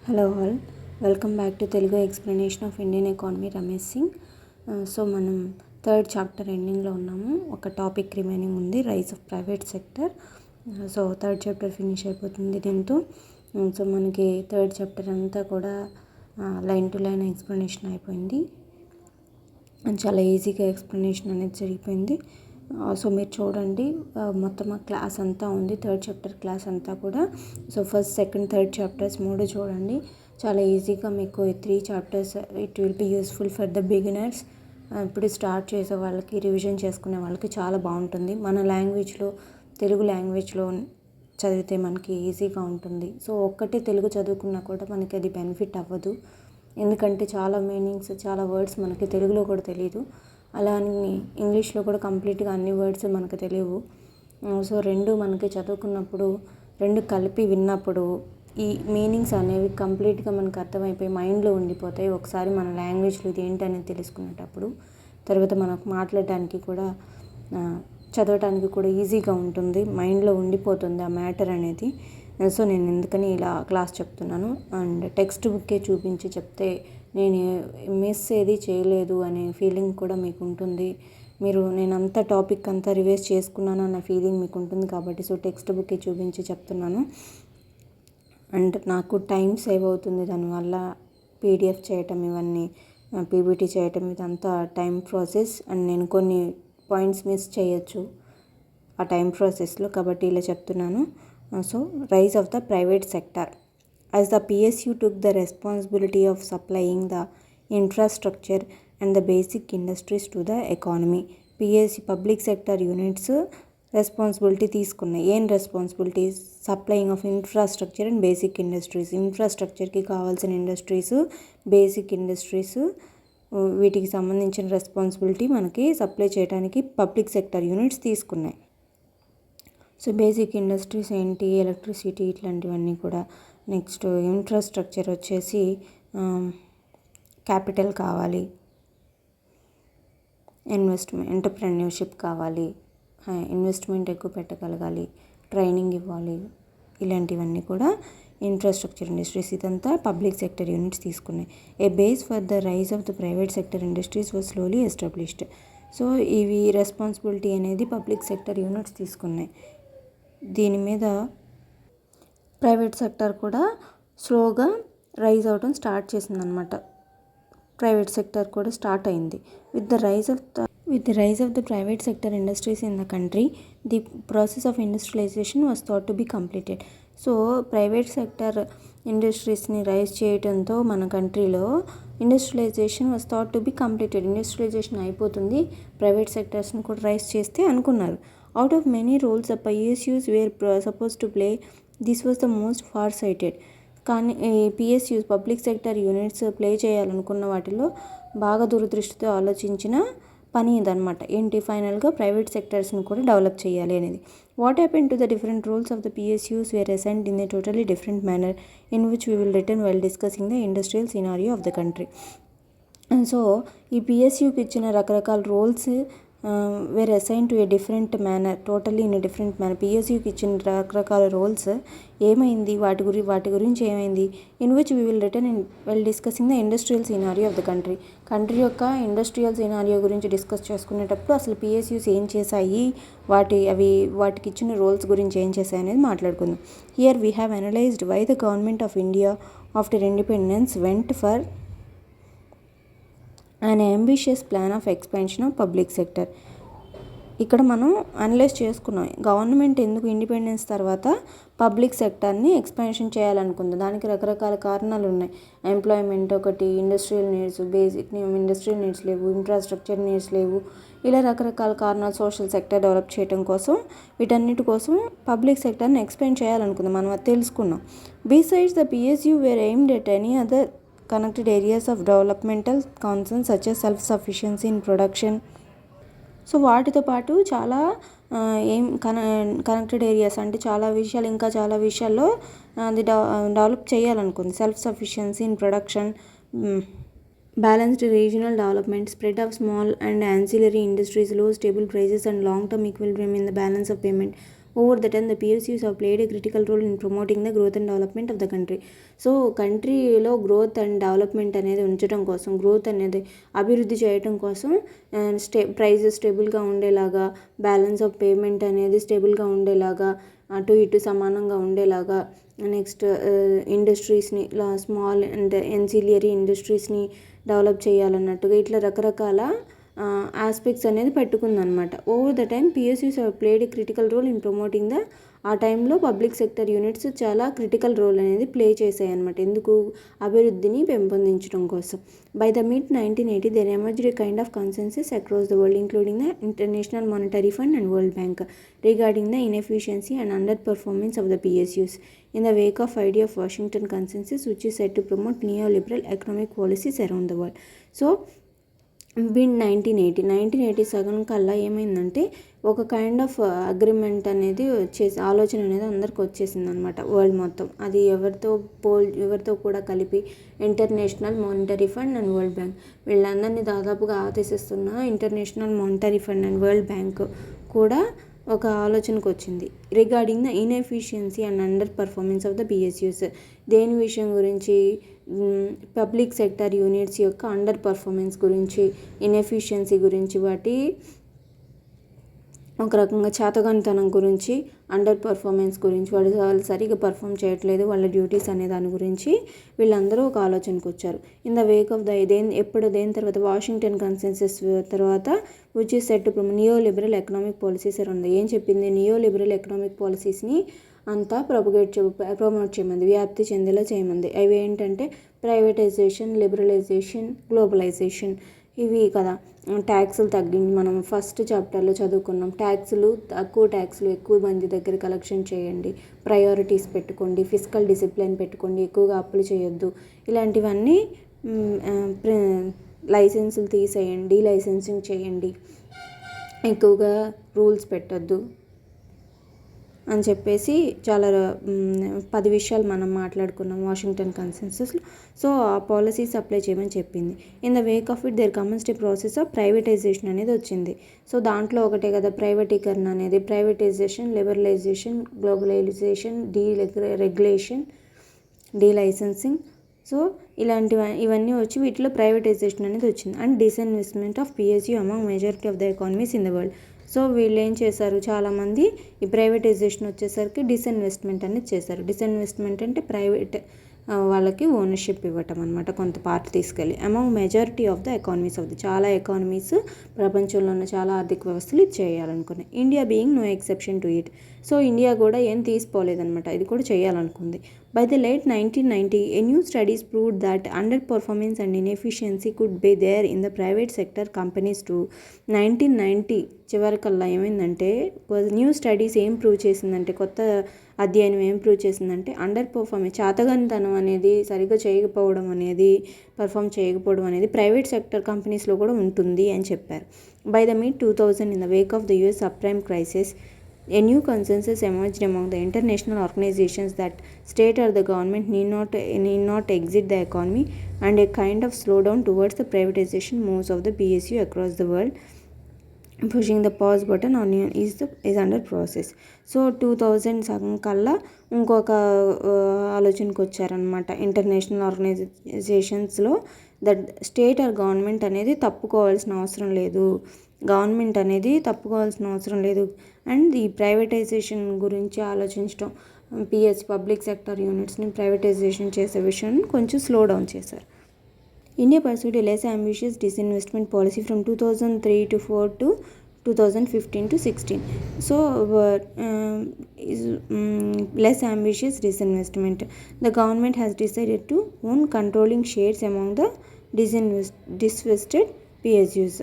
Hello all, welcome back to Telugu explanation of Indian economy Ramesh Singh. So మనం third chapter ఎండింగ్లో ఉన్నాము. ఒక టాపిక్ రిమైనింగ్ ఉంది, rise of private sector. So third chapter finish అయిపోతుంది దీంతో. So మనకి థర్డ్ చాప్టర్ అంతా కూడా లైన్ టు లైన్ ఎక్స్ప్లెనేషన్ అయిపోయింది. చాలా ఈజీగా ఎక్స్ప్లెనేషన్ అనేది జరిగిపోయింది. సో మీరు చూడండి, మొత్తం ఆ క్లాస్ అంతా ఉంది, థర్డ్ చాప్టర్ క్లాస్ అంతా కూడా. So first, second, third chapters మూడు చూడండి. చాలా ఈజీగా మీకు ఈ 3 chapters it will be useful for the beginners. ఇప్పుడు స్టార్ట్ చేసే వాళ్ళకి, రివిజన్ చేసుకునే వాళ్ళకి చాలా బాగుంటుంది. మన లాంగ్వేజ్లో, తెలుగు లాంగ్వేజ్లో చదివితే మనకి ఈజీగా ఉంటుంది. సో ఒక్కటే తెలుగు చదువుకున్నా కూడా మనకి అది బెనిఫిట్ అవ్వదు, ఎందుకంటే చాలా మీనింగ్స్, చాలా వర్డ్స్ మనకి తెలుగులో కూడా తెలియదు. అలా అని ఇంగ్లీష్లో కూడా కంప్లీట్గా అన్ని వర్డ్స్ మనకు తెలియవు. సో రెండు మనకి చదువుకున్నప్పుడు, రెండు కలిపి విన్నప్పుడు ఈ మీనింగ్స్ అనేవి కంప్లీట్గా మనకు అర్థమైపోయి మైండ్లో ఉండిపోతాయి. ఒకసారి మన లాంగ్వేజ్లో ఇది ఏంటనేది తెలుసుకునేటప్పుడు తర్వాత మనకు మాట్లాడడానికి కూడా, చదవడానికి కూడా ఈజీగా ఉంటుంది, మైండ్లో ఉండిపోతుంది ఆ మ్యాటర్ అనేది. సో నేను ఎందుకని ఇలా క్లాస్ చెప్తున్నాను. అండ్ టెక్స్ట్ బుక్కే చూపించి చెప్తే నేను మిస్ ఏది చేయలేదు అనే ఫీలింగ్ కూడా మీకు ఉంటుంది. నేను అంత టాపిక్ అంతా రివైజ్ చేసుకున్నాను అన్న ఫీలింగ్ మీకు ఉంటుంది కాబట్టి సో టెక్స్ట్ బుక్కే చూపించి చెప్తున్నాను. అండ్ నాకు టైం సేవ్ అవుతుంది దానివల్ల. పీడిఎఫ్ చేయటం, ఇవన్నీ పీపీటీ చేయటం, ఇదంతా టైం ప్రాసెస్. అండ్ నేను కొన్ని పాయింట్స్ మిస్ చేయొచ్చు ఆ టైం ప్రాసెస్లో, కాబట్టి ఇలా చెప్తున్నాను. So rise of the private sector. As the PSU took the responsibility of supplying the infrastructure and the basic industries to the economy, PSU public sector units responsibility తీసుకున్నాయి. ఏం responsibilities? Supplying of infrastructure and basic industries. ఇన్ఫ్రాస్ట్రక్చర్కి కావాల్సిన industries, basic industries, వీటికి సంబంధించిన responsibility మనకి supply చేయడానికి public sector units తీసుకున్నాయి. So basic industries ఏంటి? ఎలక్ట్రిసిటీ, ఇట్లాంటివన్నీ కూడా. నెక్స్ట్ ఇన్ఫ్రాస్ట్రక్చర్ వచ్చేసి క్యాపిటల్ కావాలి, ఎంటర్ప్రెన్యూర్షిప్ కావాలి, ఇన్వెస్ట్మెంట్ ఎక్కువ పెట్టగలగాలి, ట్రైనింగ్ ఇవ్వాలి, ఇలాంటివన్నీ కూడా ఇన్ఫ్రాస్ట్రక్చర్ ఇండస్ట్రీస్. ఇదంతా పబ్లిక్ సెక్టర్ యూనిట్స్ తీసుకున్నాయి. A base for the rise of the private sector industries was slowly established. So ఇవి రెస్పాన్సిబిలిటీ అనేది పబ్లిక్ సెక్టర్ యూనిట్స్ తీసుకున్నాయి. దీని మీద ప్రైవేట్ సెక్టర్ కూడా స్లోగా రైజ్ అవడం స్టార్ట్ చేసిందనమాట. ప్రైవేట్ సెక్టర్ కూడా స్టార్ట్ అయింది. With the rise of the private sector industries in the country, the process of industrialisation was thought to be completed. So private sector ఇండస్ట్రీస్ని రైజ్ చేయడంతో మన కంట్రీలో industrialisation was thought to be completed. Industrialisation అయిపోతుంది, private సెక్టర్స్ని కూడా rise చేస్తే అనుకున్నారు. Out of many roles the PSUs were supposed to play, this was the most far sighted. కానీ PSUs public sector units play చేయాలనుకున్న వాటిలో బాగా దూరదృష్టితో ఆలోచించిన పని ఇదనమాట. ఏంటి? ఫైనల్గా ప్రైవేట్ సెక్టర్స్ని కూడా డెవలప్ చేయాలి అనేది. What happen to the different roles of the PSUs were assigned in a totally different manner in which we will return while discussing the industrial scenario of the country. So ఈ PSUకి ఇచ్చిన రకరకాల roles were assign to a different manner, totally in a different manner. PSUకి ఇచ్చిన రకరకాల roles ఏమైంది, వాటి గురించి ఏమైంది? In which we will return in while discussing the industrial scenario of the country యొక్క ఇండస్ట్రియల్ సినారియో గురించి డిస్కస్ చేసుకునేటప్పుడు అసలు PSUs ఏం చేశాయి, వాటికి ఇచ్చిన రోల్స్ గురించి ఏం చేశాయి అనేది మాట్లాడుకుందాం. Here we have analysed why the government of India after independence went for an ambitious plan of expansion of public sector. ఇక్కడ మనం అనలైజ్ చేసుకున్నాం, గవర్నమెంట్ ఎందుకు ఇండిపెండెన్స్ తర్వాత పబ్లిక్ సెక్టర్ని ఎక్స్పాన్షన్ చేయాలనుకుంది. దానికి రకరకాల కారణాలు ఉన్నాయి. ఎంప్లాయ్మెంట్ ఒకటి, industrial needs, basic industrial needs లేవు, ఇన్ఫ్రాస్ట్రక్చర్ నీడ్స్ లేవు, ఇలా రకరకాల కారణాలు. సోషల్ సెక్టర్ డెవలప్ చేయడం కోసం, వీటన్నిటి కోసం పబ్లిక్ సెక్టర్ని ఎక్స్పాండ్ చేయాలనుకుంది. మనం అది తెలుసుకున్నాం. Besides the PSU were aimed at any other connected areas of developmental concerns such as self-sufficiency in production. So వాటితో పాటు చాలా కనెక్టెడ్ ఏరియాస్ అంటే చాలా విషయాలు, ఇంకా చాలా విషయాల్లో అది డెవలప్ చేయాలనుకుంది. Self sufficiency in production, balanced regional development, spread of small and ancillary industries, low stable prices and long term equilibrium in the balance of payment. Over the time, the PSUs have played a critical role in promoting the growth and development of the country. So కంట్రీలో growth and development అనేది ఉంచడం కోసం, growth అనేది అభివృద్ధి చేయడం కోసం prices స్టేబుల్గా ఉండేలాగా, బ్యాలెన్స్ ఆఫ్ పేమెంట్ అనేది స్టేబుల్గా ఉండేలాగా, అటు ఇటు సమానంగా ఉండేలాగా, నెక్స్ట్ ఇండస్ట్రీస్ని స్మాల్ అండ్ ఎన్సిలియరీ ఇండస్ట్రీస్ని డెవలప్ చేయాలన్నట్టుగా ఇట్లా రకరకాల ఆస్పెక్ట్స్ అనేది పెట్టుకుందనమాట. Over the time PSUs played a critical role in promoting the, ఆ టైంలో పబ్లిక్ సెక్టర్ యూనిట్స్ చాలా క్రిటికల్ రోల్ అనేది ప్లే చేశాయి అనమాట. ఎందుకు? అభివృద్ధిని పెంపొందించడం కోసం. By the mid 1980 there emerged a kind of consensus across the world, including the International Monetary Fund and World Bank, regarding the inefficiency and underperformance of the PSUs. In the wake of idea of Washington Consensus, which is said to promote neoliberal economic policies around the world. So బిన్ 1980 సగం కల్లా ఏమైందంటే ఒక kind of agreement అనేది ఆలోచన అనేది అందరికి వచ్చేసింది అనమాట వరల్డ్ మొత్తం. అది ఎవరితో కూడా కలిపి International Monetary Fund and World Bank, వీళ్ళందరినీ దాదాపుగా ఆదేశిస్తున్న International Monetary Fund and World Bank కూడా ఒక ఆలోచనకు వచ్చింది. Regarding the inefficiency and under performance of the PSUs. దేని విషయం గురించి? పబ్లిక్ సెక్టర్ యూనిట్స్ యొక్క అండర్ పర్ఫార్మెన్స్ గురించి, ఇన్ఎఫిషియన్సీ గురించి, వాటి ఒక రకంగా చేతగానితనం గురించి, అండర్ పర్ఫార్మెన్స్ గురించి, వాళ్ళు సరిగ్గా పర్ఫామ్ చేయట్లేదు వాళ్ళ డ్యూటీస్ అనే దాని గురించి వీళ్ళందరూ ఒక ఆలోచనకు వచ్చారు. ఇన్ ద వేక్ ఆఫ్ దేని తర్వాత వాషింగ్టన్ కన్సెన్సస్ తర్వాత which is set to neo liberal economic policies ఉంది. ఏం చెప్పింది? నియో లిబరల్ ఎకనామిక్ పాలసీస్ని అంతా ప్రమోట్ చేయమంది, వ్యాప్తి చెందేలా చేయమంది. అవి ఏంటంటే ప్రైవేటైజేషన్, లిబరలైజేషన్, గ్లోబలైజేషన్. ఇవి కదా. ట్యాక్సులు తగ్గించి, మనం ఫస్ట్ చాప్టర్లో చదువుకున్నాం, తక్కువ ఎక్కువ మంది దగ్గర కలెక్షన్ చేయండి, ప్రయారిటీస్ పెట్టుకోండి, ఫిజికల్ డిసిప్లిన్ పెట్టుకోండి, ఎక్కువగా అప్పులు చేయొద్దు, ఇలాంటివన్నీ లైసెన్సులు తీసేయండి, లైసెన్సింగ్ చేయండి, ఎక్కువగా రూల్స్ పెట్టొద్దు అని చెప్పేసి చాలా 10 విషయాలు మనం మాట్లాడుకున్నాం వాషింగ్టన్ కన్సెన్సస్లో. సో ఆ పాలసీస్ అప్లై చేయమని చెప్పింది. In the wake of it there comes a process of privatisation అనేది వచ్చింది. సో దాంట్లో ఒకటే కదా ప్రైవేటీకరణ అనేది, privatisation, liberalisation, globalisation, regulation, delicensing. So ఇవన్నీ వచ్చి వీటిలో ప్రైవేటైజేషన్ అనేది వచ్చింది. And disinvestment of PSU among majority of the economies in the world. So వీళ్ళు ఏం చేశారు, చాలామంది ఈ ప్రైవేటైజేషన్ వచ్చేసరికి డిస్ఇన్వెస్ట్మెంట్ అనేది చేశారు. డిస్ఇన్వెస్ట్మెంట్ అంటే ప్రైవేట్ వాళ్ళకి ఓనర్షిప్ ఇవ్వటం అనమాట, కొంత పార్ట్ తీసుకెళ్ళి. Among majority of the economies చాలా ఎకానమీస్, ప్రపంచంలో ఉన్న చాలా ఆర్థిక వ్యవస్థలు ఇది చేయాలనుకున్నాయి. India being no exception to it. So India కూడా ఏం తీసుకోలేదన్నమాట, ఇది కూడా చేయాలనుకుంది. By the late 1990, a new studies proved that underperformance and inefficiency could be there in the private sector companies too. 1990 చివరికల్లా ఏమైందంటే న్యూ స్టడీస్ ఏం ప్రూవ్ చేసిందంటే, కొత్త అధ్యయనం ఏం ప్రూవ్ చేసిందంటే, అండర్ పర్ఫార్మెన్స్, చేతగానితనం అనేది, సరిగ్గా పర్ఫామ్ చేయకపోవడం అనేది ప్రైవేట్ సెక్టర్ కంపెనీస్లో కూడా ఉంటుంది అని చెప్పారు. By the mid 2000, in the wake of the US subprime crisis, a new consensus emerged among the international organizations that state or the government need not exit the economy, and a kind of slowdown towards the privatization moves of the PSU across the world. Pushing the pause button on is under process. So 2000 సగం కల్లా ఇంకొక ఆలోచనకు వచ్చారనమాట international ఆర్గనైజేషన్స్లో. That state or government అనేది తప్పుకోవాల్సిన అవసరం లేదు, అండ్ ఈ ప్రైవేటైజేషన్ గురించి ఆలోచించడం, పబ్లిక్ సెక్టర్ యూనిట్స్ని ప్రైవేటైజేషన్ చేసే విషయాన్ని కొంచెం స్లో డౌన్ చేశారు. India pursued a less ambitious disinvestment policy from 2003 to 4 to 2015 to 16. So less ambitious disinvestment. The government has decided to own controlling shares among the disinvested PSUs.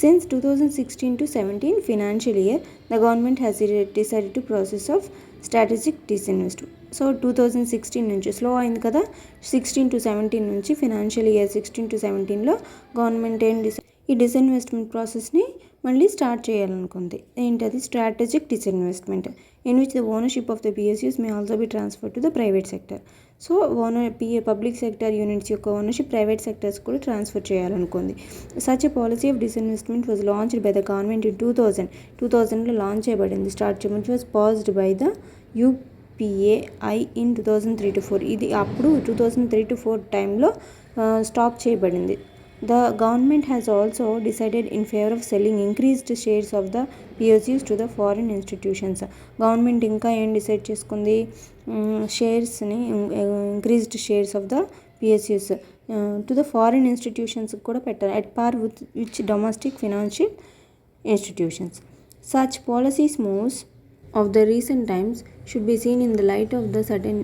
Since 2016 to 17 financial year, the government has decided to process of strategic disinvestment. So 2016 నుంచి slow అయింది కదా, 16 to 17 నుంచి financial year 16 to 17లో government ఈ disinvestment ప్రాసెస్ని మళ్ళీ start చేయాలనుకుంది. ఏంటది? Strategic disinvestment in which the ownership of the PSUs may also be transfer to the private sector. So public sector units యొక్క ఓనర్షిప్ ప్రైవేట్ సెక్టర్స్ కూడా transfer చేయాలనుకుంది. Such a policy of disinvestment was launched by the government in 2000లో launch చేయబడింది. Which was passed by the UPA I in 2003-04. ఇది అప్పుడు 2003-04 టైంలో stop చేయబడింది. The government has also decided in favor of selling increased shares of the PSUs to the foreign institutions. Government ఇంకా ఏం decide చేసుకుంది? షేర్స్ని increased shares of the PSUs to the foreign institutions కూడా పెట్టారు at par with which domestic financial institutions. Such policies moves of the recent times should be seen in the light of the certain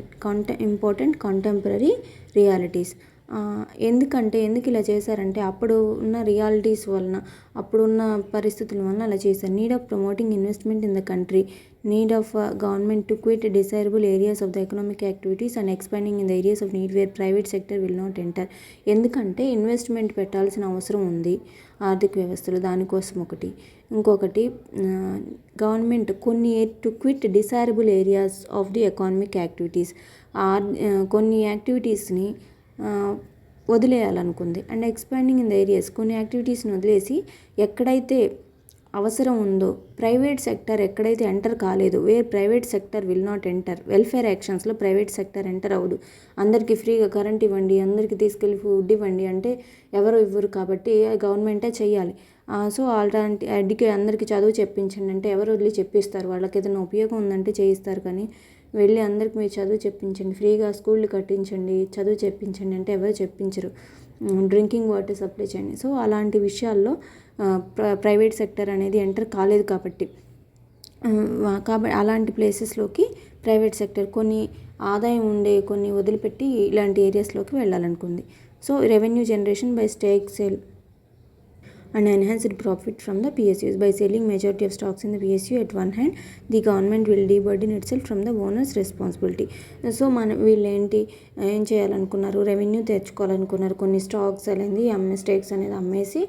important contemporary realities. ఎందుకు ఇలా చేశారంటే అప్పుడు ఉన్న realities వలన, అప్పుడున్న పరిస్థితుల వలన అలా చేశారు. Need of promoting investment in the country, need of government to quit desirable areas of the economic activities and expanding in the areas of need where private sector will not enter. ఎందుకంటే investment పెట్టాల్సిన అవసరం ఉంది ఆర్థిక వ్యవస్థలో, దానికోసం ఒకటి. ఇంకొకటి government కొన్ని to quit desirable areas of the economic activities, కొన్ని యాక్టివిటీస్ని వదిలేయాలనుకుంది. And expanding in the areas, కొన్ని యాక్టివిటీస్ని వదిలేసి ఎక్కడైతే అవసరం ఉందో ప్రైవేట్ సెక్టర్ ఎక్కడైతే ఎంటర్ కాలేదు, where private sector will not enter. Welfare యాక్షన్స్లో ప్రైవేట్ సెక్టర్ ఎంటర్ అవ్వదు. అందరికీ ఫ్రీగా కరెంట్ ఇవ్వండి, అందరికీ తీసుకెళ్ళి ఫుడ్ ఇవ్వండి అంటే ఎవరు ఇవ్వరు, కాబట్టి గవర్నమెంటే చెయ్యాలి. సో అలాంటి అందరికీ చదువు చెప్పించండి అంటే ఎవరు వదిలి చెప్పిస్తారు? వాళ్ళకి ఏదైనా ఉపయోగం ఉందంటే చేయిస్తారు, కానీ వెళ్ళి అందరికి మీరు చదువు చెప్పించండి, ఫ్రీగా స్కూళ్ళు కట్టించండి, చదువు చెప్పించండి అంటే ఎవరు చెప్పించరు. డ్రింకింగ్ వాటర్ సప్లై చేయండి. సో అలాంటి విషయాల్లో ప్రైవేట్ సెక్టర్ అనేది ఎంటర్ కాలేదు కాబట్టి అలాంటి ప్లేసెస్లోకి ప్రైవేట్ సెక్టర్ కొన్ని ఆదాయం ఉండే కొన్ని వదిలిపెట్టి ఇలాంటి ఏరియాస్లోకి వెళ్ళాలనుకుంది. So revenue generation by stake sale and enhanced profit from the PSUs. By selling majority of stocks in the PSU at one hand, the government will deburden itself from the owner's responsibility. So వీళ్ళు ఏం చేయాలనుకున్నారు? Revenue తెచ్చుకోవాలనుకున్నారు. కొన్ని stocks అనేది స్టేక్స్ అనేది అమ్మేసి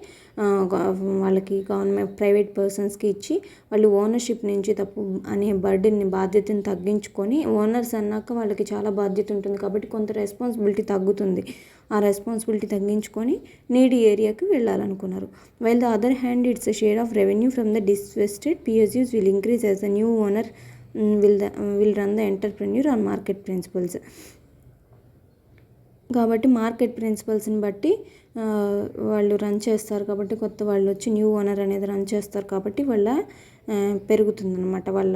వాళ్ళకి government private పర్సన్స్కి ఇచ్చి వాళ్ళు ఓనర్షిప్ నుంచి తప్పు అనే బాధ్యతని తగ్గించుకొని, ఓనర్స్ అన్నాక వాళ్ళకి చాలా బాధ్యత ఉంటుంది కాబట్టి కొంత రెస్పాన్సిబిలిటీ తగ్గుతుంది. ఆ రెస్పాన్సిబిలిటీ తగ్గించుకొని నీడీ ఏరియాకి వెళ్ళాలనుకున్నారు. While the other hand, its share of revenue from the divested PSUs will increase as the new owner will run the entrepreneur on market principles. కాబట్టి మార్కెట్ ప్రిన్సిపల్స్ని బట్టి వాళ్ళు రన్ చేస్తారు, కాబట్టి కొత్త వాళ్ళు వచ్చి న్యూ ఓనర్ అనేది రన్ చేస్తారు, కాబట్టి వాళ్ళ పెరుగుతుందన్నమాట, వాళ్ళ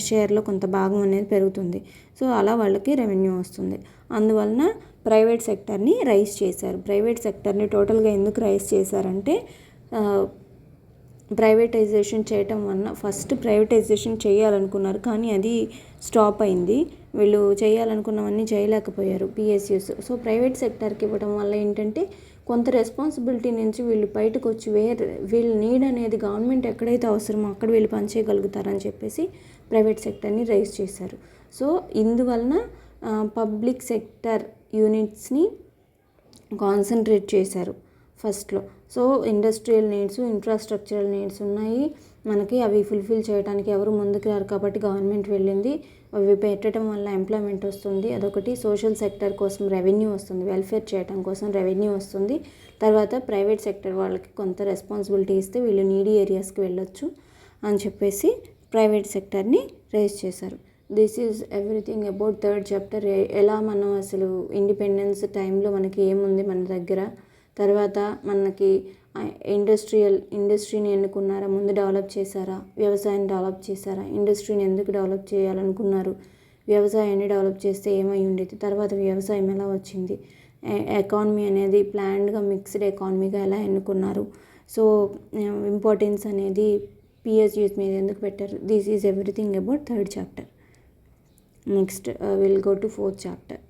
షేర్లో కొంత భాగం అనేది పెరుగుతుంది. సో అలా వాళ్ళకి రెవెన్యూ వస్తుంది. అందువలన ప్రైవేట్ సెక్టర్ని రైజ్ చేశారు. ప్రైవేట్ సెక్టర్ని టోటల్గా ఎందుకు రైజ్ చేశారంటే ప్రైవేటైజేషన్ చేయటం వలన, ఫస్ట్ ప్రైవేటైజేషన్ చేయాలనుకున్నారు కానీ అది స్టాప్ అయింది. వీళ్ళు చేయాలనుకున్నవన్నీ చేయలేకపోయారు పిఎస్యూస్. సో ప్రైవేట్ సెక్టర్కి ఇవ్వడం వల్ల ఏంటంటే కొంత రెస్పాన్సిబిలిటీ నుంచి వీళ్ళు బయటకు వచ్చి వీళ్ళ నీడ్ అనేది గవర్నమెంట్ ఎక్కడైతే అవసరమో అక్కడ వీళ్ళు పనిచేయగలుగుతారని చెప్పేసి ప్రైవేట్ సెక్టర్ని రైజ్ చేశారు. సో ఇందువలన పబ్లిక్ సెక్టర్ యూనిట్స్ని కాన్సన్ట్రేట్ చేశారు ఫస్ట్లో. So industrial needs, infrastructural needs ఉన్నాయి మనకి, అవి ఫుల్ఫిల్ చేయడానికి ఎవరు ముందుకు రారు కాబట్టి గవర్నమెంట్ వెళ్ళింది. అవి పెట్టడం వల్ల ఎంప్లాయ్మెంట్ వస్తుంది, అదొకటి. సోషల్ సెక్టర్ కోసం రెవెన్యూ వస్తుంది, వెల్ఫేర్ చేయడం కోసం రెవెన్యూ వస్తుంది. తర్వాత ప్రైవేట్ సెక్టర్ వాళ్ళకి కొంత రెస్పాన్సిబిలిటీ ఇస్తే వీళ్ళు నీడీ ఏరియాస్కి వెళ్ళొచ్చు అని చెప్పేసి ప్రైవేట్ సెక్టర్ని రైజ్ చేశారు. This is everything about third chapter. ఎలా మనం అసలు ఇండిపెండెన్స్ టైంలో మనకి ఏముంది మన దగ్గర, తర్వాత మనకి ఇండస్ట్రీని ఎన్నుకున్నారా, ముందు డెవలప్ చేశారా, వ్యవసాయాన్ని డెవలప్ చేశారా, ఇండస్ట్రీని ఎందుకు డెవలప్ చేయాలనుకున్నారు, వ్యవసాయాన్ని డెవలప్ చేస్తే ఏమై ఉండేది, తర్వాత వ్యవసాయం ఎలా వచ్చింది, ఎకానమీ అనేది ప్లాన్డ్గా మిక్స్డ్ ఎకానమీగా ఎలా ఎన్నుకున్నారు, సో ఇంపార్టెన్స్ అనేది పిఎస్యూస్ మీద ఎందుకు పెట్టారు. This is everything about third chapter. Next will go to fourth chapter.